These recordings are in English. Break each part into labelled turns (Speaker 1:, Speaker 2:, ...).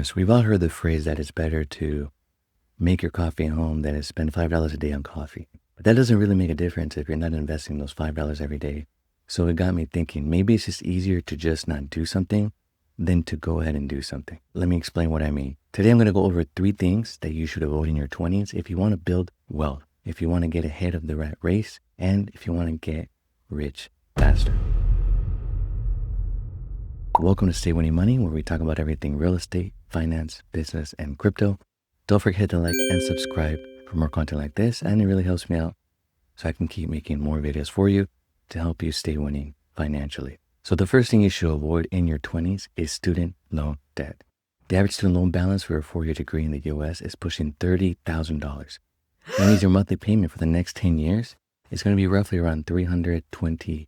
Speaker 1: So we've all heard the phrase that it's better to make your coffee at home than to spend $5 a day on coffee. But that doesn't really make a difference if you're not investing those $5 every day. So it got me thinking, maybe it's just easier to just not do something than to go ahead and do something. Let me explain what I mean. Today, I'm going to go over 3 things that you should avoid in your 20s if you want to build wealth, if you want to get ahead of the rat race, and if you want to get rich faster. Welcome to Stay Winning Money, where we talk about everything real estate, finance, business, and crypto. Don't forget to like and subscribe for more content like this, and it really helps me out so I can keep making more videos for you to help you stay winning financially. So the first thing you should avoid in your 20s is student loan debt. The average student loan balance for a 4-year degree in the US is pushing $30,000. That means your monthly payment for the next 10 years is going to be roughly around $320.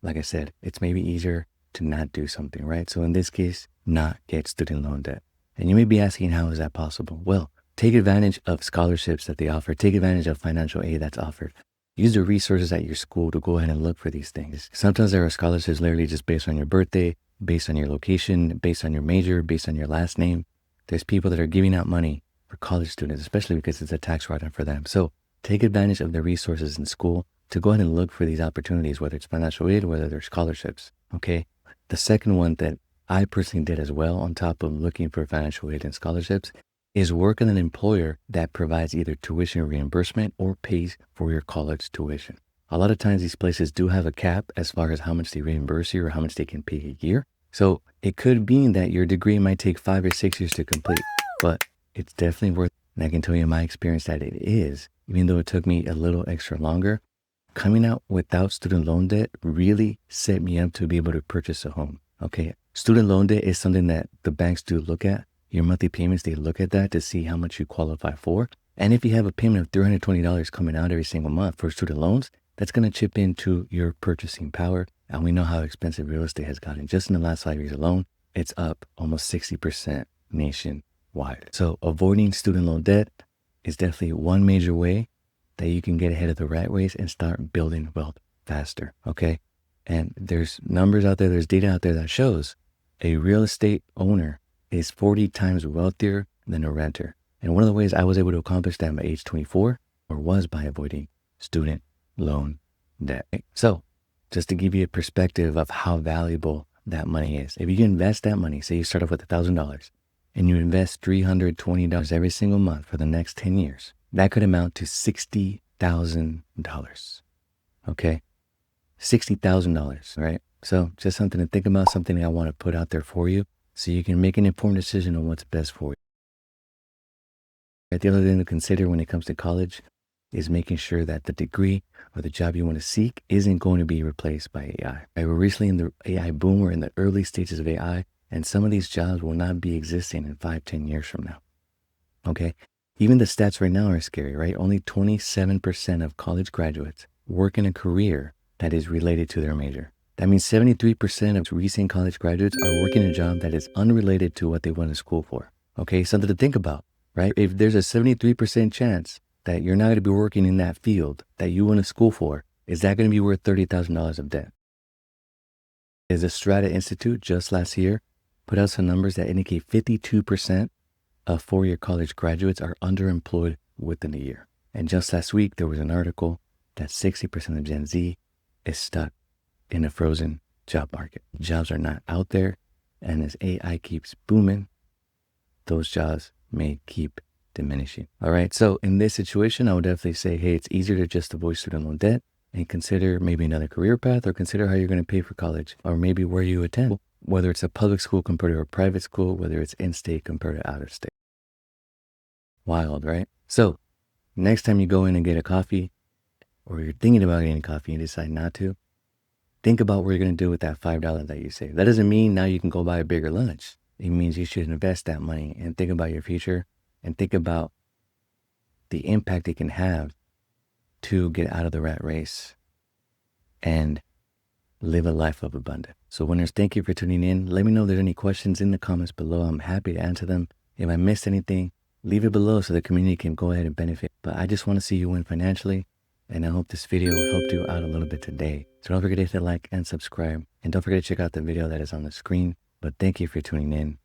Speaker 1: Like I said, it's maybe easier to not do something, right? So in this case, not get student loan debt. And you may be asking, how is that possible? Well, take advantage of scholarships that they offer. Take advantage of financial aid that's offered. Use the resources at your school to go ahead and look for these things. Sometimes there are scholarships literally just based on your birthday, based on your location, based on your major, based on your last name. There's people that are giving out money for college students, especially because it's a tax write-off for them. So take advantage of the resources in school to go ahead and look for these opportunities, whether it's financial aid, whether they're scholarships, okay? The second one that I personally did as well, on top of looking for financial aid and scholarships, is work with an employer that provides either tuition reimbursement or pays for your college tuition. A lot of times these places do have a cap as far as how much they reimburse you or how much they can pay a year. So it could mean that your degree might take 5 or 6 years to complete, but it's definitely worth it. And I can tell you in my experience that it is, even though it took me a little extra longer. Coming out without student loan debt really set me up to be able to purchase a home, okay? Student loan debt is something that the banks do look at. Your monthly payments, they look at that to see how much you qualify for. And if you have a payment of $320 coming out every single month for student loans, that's going to chip into your purchasing power. And we know how expensive real estate has gotten. Just in the last 5 years alone, it's up almost 60% nationwide. So avoiding student loan debt is definitely one major way that you can get ahead of the rat race and start building wealth faster, okay? And there's numbers out there, there's data out there that shows a real estate owner is 40 times wealthier than a renter. And one of the ways I was able to accomplish that by age 24 was by avoiding student loan debt. So just to give you a perspective of how valuable that money is, if you invest that money, say you start off with $1,000 and you invest $320 every single month for the next 10 years, that could amount to $60,000, okay? $60,000, right? So just something to think about, something I want to put out there for you so you can make an informed decision on what's best for you. The other thing to consider when it comes to college is making sure that the degree or the job you want to seek isn't going to be replaced by AI. Right? We're recently in the AI boom. We're in the early stages of AI, and some of these jobs will not be existing in 5-10 years from now, okay? Even the stats right now are scary, right? Only 27% of college graduates work in a career that is related to their major. That means 73% of recent college graduates are working a job that is unrelated to what they went to school for. Okay, something to think about, right? If there's a 73% chance that you're not going to be working in that field that you went to school for, is that going to be worth $30,000 of debt? As the Strata Institute just last year put out some numbers that indicate 52% of 4-year college graduates are underemployed within a year. And just last week, there was an article that 60% of Gen Z is stuck in a frozen job market. Jobs are not out there. And as AI keeps booming, those jobs may keep diminishing. All right. So in this situation, I would definitely say, hey, it's easier to just avoid student loan debt and consider maybe another career path, or consider how you're going to pay for college, or maybe where you attend, whether it's a public school compared to a private school, whether it's in-state compared to out-of-state. Wild, right? So next time you go in and get a coffee, or you're thinking about getting coffee and decide not to, think about what you're going to do with that $5 that you save. That doesn't mean now you can go buy a bigger lunch. It means you should invest that money and think about your future and think about the impact it can have to get out of the rat race and live a life of abundance. So winners, thank you for tuning in. Let me know if there's any questions in the comments below. I'm happy to answer them. If I missed anything, leave it below so the community can go ahead and benefit. But I just want to see you win financially. And I hope this video helped you out a little bit today. So don't forget to hit like and subscribe. And don't forget to check out the video that is on the screen. But thank you for tuning in.